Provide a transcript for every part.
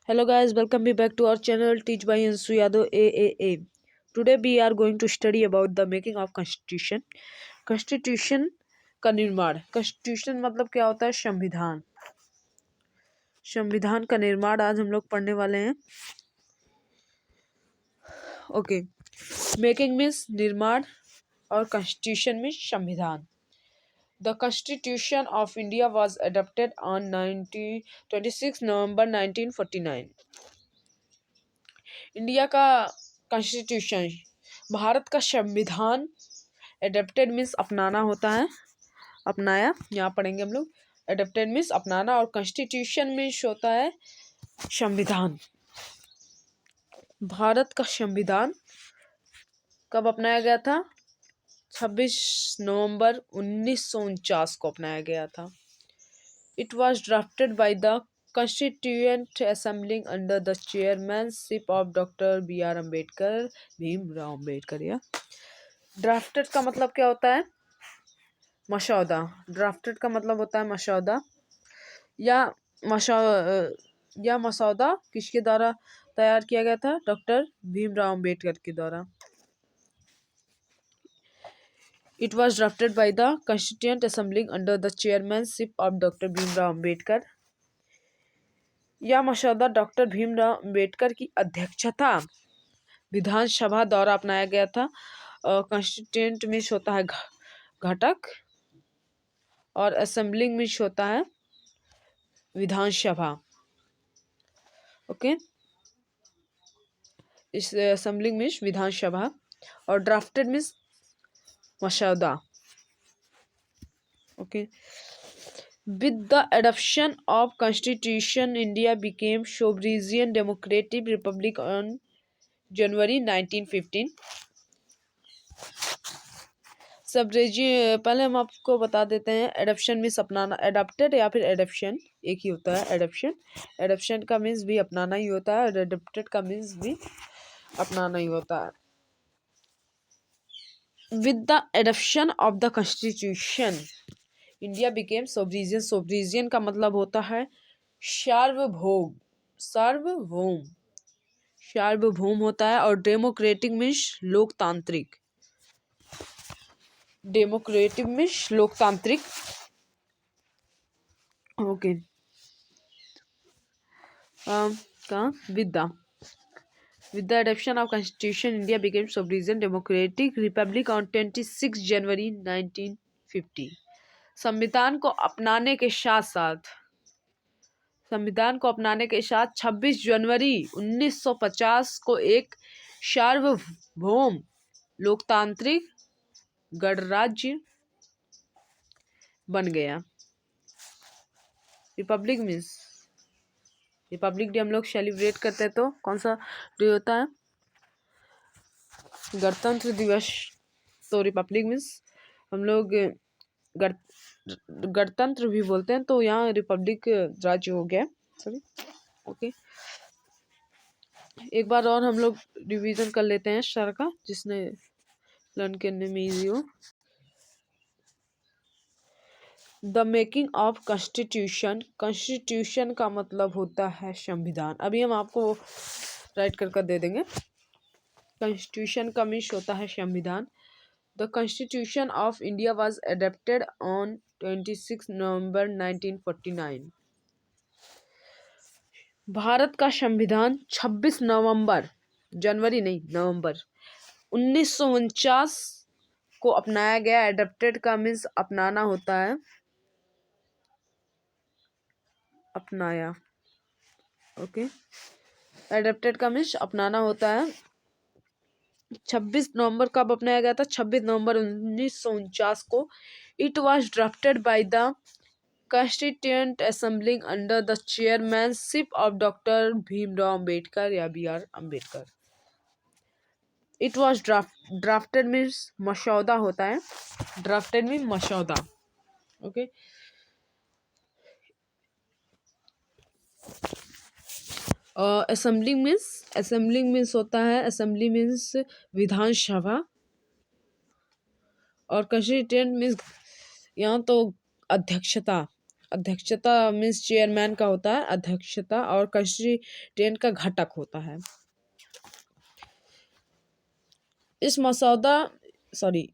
Hello guys, welcome me back to our channel Teach by Ansu Yadav AAA. Today we are going to study about the making of constitution. Constitution का निर्माण। constitution मतलब क्या होता है? संविधान। संविधान का निर्माण आज हम लोग पढ़ने वाले हैं। ओके, मेकिंग मीन्स निर्माण और constitution मीन्स संविधान। The Constitution of India was adopted on 26 November 1949. India का कॉन्स्टिट्यूशन, भारत का संविधान, एडेप्टेड मीन्स अपनाना होता है, अपनाया, यहाँ पढ़ेंगे हम लोग। एडेप्टेड मीन्स अपनाना और कॉन्स्टिट्यूशन मीन्स होता है संविधान। भारत का संविधान कब अपनाया गया था? 26 नवंबर 1949 को अपनाया गया था। It was drafted by the Constituent Assembly under the chairmanship of Dr. B.R. Ambedkar, Bhimrao Ambedkar. या ड्राफ्टेड का मतलब क्या होता है? मसौदा। ड्राफ्टेड का मतलब होता है मसौदा। या मसौदा किसके द्वारा तैयार किया गया था? डॉक्टर भीमराव अम्बेडकर के द्वारा। It was drafted by the Constituent Assembly under the chairmanship of Dr. Bhimrao Ambedkar. यह मसौदा डॉक्टर भीमराव अम्बेडकर की अध्यक्षता विधानसभा द्वारा अपनाया गया था। कॉन्स्टिट्यूएंट मीन्स होता है घटक और असेंबली मीन्स होता है विधानसभा। ओके, इस असेंबली मीन्स विधानसभा और ड्राफ्टेड मीन्स मसौदा। Okay, with the adoption of constitution, India became sovereign democratic republic on January 1915. पहले हम आपको बता देते हैं। एडॉप्शन मीन्स अपनाना, एडॉप्टेड या फिर एडॉप्शन एक ही होता है। एडॉप्शन का मीन्स भी अपनाना ही होता है और एडॉप्टेड का मीन्स भी अपनाना ही होता है। With the adoption of the constitution, India became sovereign. Sovereign का मतलब होता है सार्वभौम। सार्वभौम, सार्वभौम होता है। और डेमोक्रेटिक मीन्स लोकतांत्रिक। डेमोक्रेटिक मीन्स लोकतांत्रिक। Okay, with the adoption of constitution, India became sovereign democratic republic on 26 January 1950. संविधान को अपनाने के साथ 26 जनवरी 1950 को एक सार्वभौम लोकतांत्रिक गणराज्य बन गया। रिपब्लिक मीन्स, रिपब्लिक डे हम लोग सेलिब्रेट करते हैं तो कौन सा डे होता है? गणतंत्र दिवस। तो रिपब्लिक मीन्स हम लोग गणतंत्र भी बोलते हैं, तो यहाँ रिपब्लिक राज्य हो गया। सॉरी। ओके, एक बार और हम लोग रिवीजन कर लेते हैं सर का, जिसने लर्न करने में इजी हो। The making of constitution, constitution का मतलब होता है संविधान। अभी हम आपको राइट कर दे देंगे। कॉन्स्टिट्यूशन का मीन्स होता है संविधान। The constitution of India was adopted on 26 नवंबर 1949। भारत का संविधान 26 नवंबर, जनवरी नहीं नवंबर 1949 को अपनाया गया। एडॉप्टेड का मीन्स अपनाना होता है, अपनाया। ओके, एडॉप्टेड का मीन्स अपनाना होता है। 26 नवंबर कब अपनाया गया था? 26 नवंबर 1949 को। It was drafted by the Constituent Assembly under the chairmanship of Dr. Bhimrao Ambedkar या B.R. Ambedkar. It was drafted means मसौदा होता है। ड्राफ्टेड मीन मसौदा। ओके, असेंबली मीन्स होता है, असेंबली मीन्स विधानसभा। और कंस्टिट्यूएंट मीन्स यहाँ तो अध्यक्षता, अध्यक्षता मीन्स चेयरमैन का होता है अध्यक्षता, और कंस्टिट्यूएंट का घटक होता है। इस मसौदा सॉरी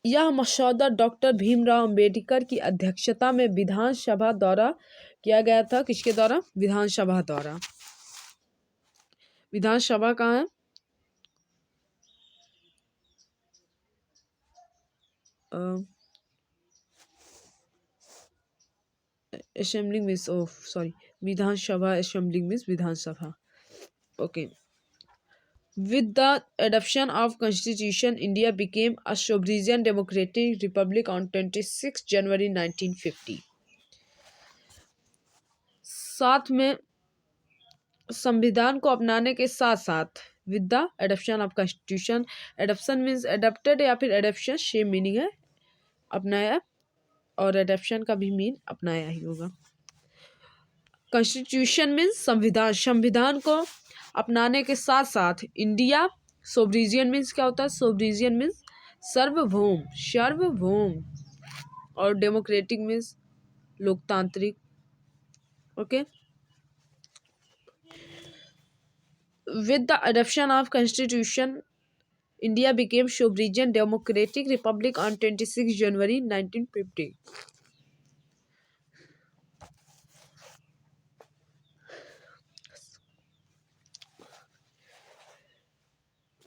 यह मसौदा डॉक्टर भीमराव अंबेडकर की अध्यक्षता में विधानसभा द्वारा किया गया था। किसके द्वारा? विधानसभा द्वारा। विधानसभा कहाँ है? Assembly means Vidhan Sabha, assembly means Vidhan Sabha. Okay. With the adoption of Constitution, India became a sovereign democratic republic on 26 January 1950। साथ में संविधान को अपनाने के साथ साथ with the adoption of constitution, adoption means adopted या फिर एडॉप्शन सेम मीनिंग है, अपनाया, और एडॉप्शन का भी मीन अपनाया ही होगा। कॉन्स्टिट्यूशन मीन्स संविधान, संविधान को अपनाने के साथ साथ इंडिया सोवरिजियन मीन्स क्या होता है? सोवरिजियन मीन्स सार्वभौम, सार्वभौम, और डेमोक्रेटिक मीन्स लोकतांत्रिक। Okay. With the adoption of constitution, India became sovereign democratic republic on 26 January 1950।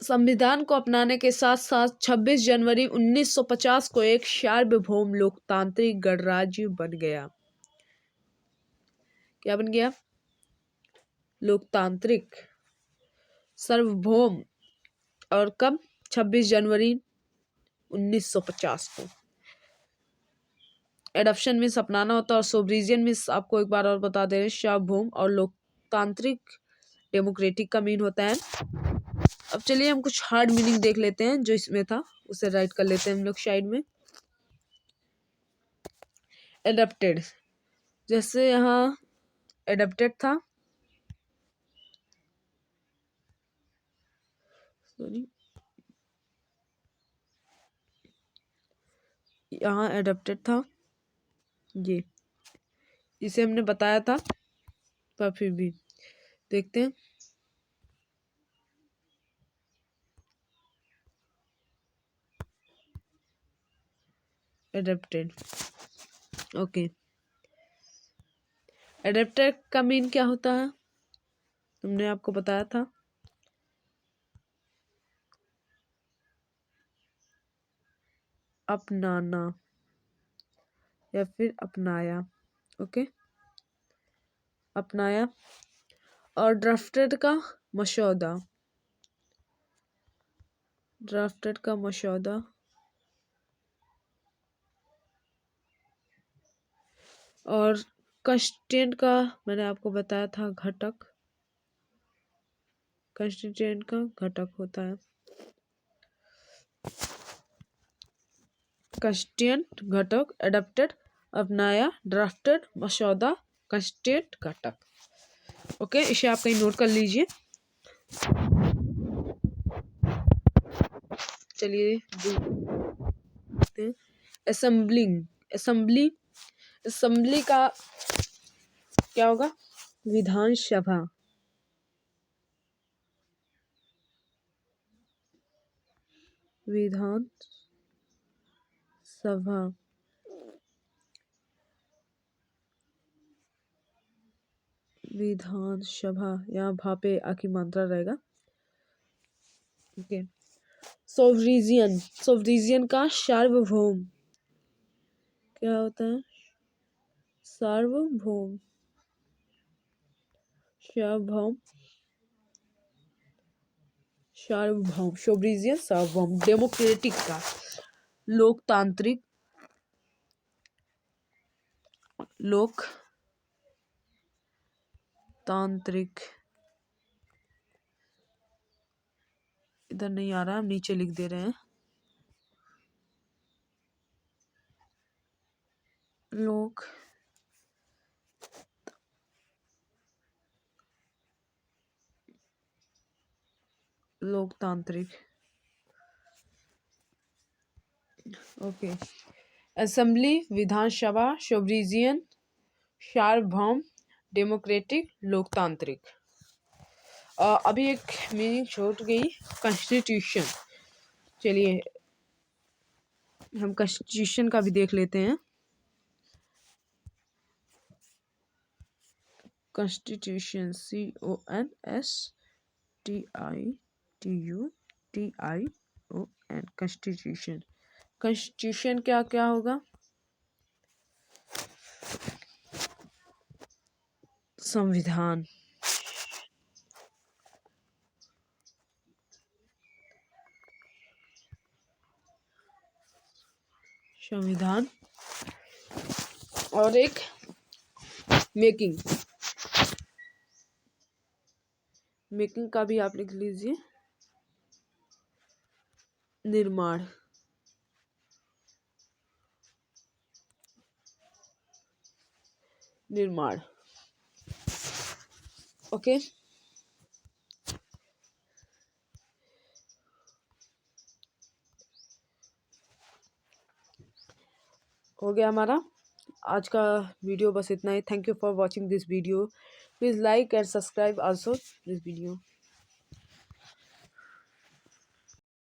संविधान को अपनाने के साथ साथ 26 जनवरी 1950 को एक सार्वभौम लोकतांत्रिक गणराज्य बन गया। क्या बन गया? लोकतांत्रिक सार्वभौम। और कब? 26 जनवरी 1950 को। एडॉप्शन मीन्स अपनाना होता है, और सोवरिजियन मीन्स आपको एक बार और बता दे रहे हैं सार्वभौम, और लोकतांत्रिक डेमोक्रेटिक का मीन होता है। अब चलिए हम कुछ हार्ड मीनिंग देख लेते हैं जो इसमें था, उसे राइट कर लेते हैं हम लोग साइड में। एडप्टेड, जैसे यहाँ एडप्टेड था, सॉरी, यहाँ एडप्टेड था, ये इसे हमने बताया था, पर फिर भी देखते हैं। Adapted, okay. एडेप्टर का मीन क्या होता है? तुमने आपको बताया था, अपनाना या फिर अपनाया। ओके, अपनाया। और ड्राफ्टेड का मसौदा, ड्राफ्टेड का मसौदा। और कंस्टिट्यूएंट का मैंने आपको बताया था घटक, कंस्टिट्यूएंट का घटक होता है कंस्टिट्यूएंट घटक। एडप्टेड अपनाया, ड्राफ्टेड मसौदा, कंस्टिट्यूएंट घटक। ओके, इसे आप कहीं नोट कर लीजिए। चलिए असेंबलिंग, असेंबली, असेंबली का क्या होगा? विधानसभा, विधान सभा, विधानसभा, यहाँ भा पे आखी मात्रा रहेगा। ओके। सोवरिजियन, सोवरिजियन का सार्वभौम क्या होता है? सार्वभौम, सार्वभौम, सार्वभौम, सोवरिजियन सार्वभौम। डेमोक्रेटिक का लोकतांत्रिक, लोकतांत्रिक, इधर नहीं आ रहा, हम नीचे लिख दे रहे हैं। लोकतांत्रिक। ओके। असेंबली, विधानसभा, सोवरिजियन, सार्वभौम, डेमोक्रेटिक, लोकतांत्रिक। अभी एक मीनिंग छूट गई, कॉन्स्टिट्यूशन। चलिए हम कॉन्स्टिट्यूशन का भी देख लेते हैं। Constitution, CONSTITUTION, constitution. कॉन्स्टिट्यूशन क्या क्या होगा? संविधान, संविधान और एक मेकिंग, मेकिंग का भी आप लिख लीजिए, निर्माण। निर्माण, ओके। हो गया हमारा आज का वीडियो, बस इतना ही। Thank you for watching this video. Please like and subscribe also this video.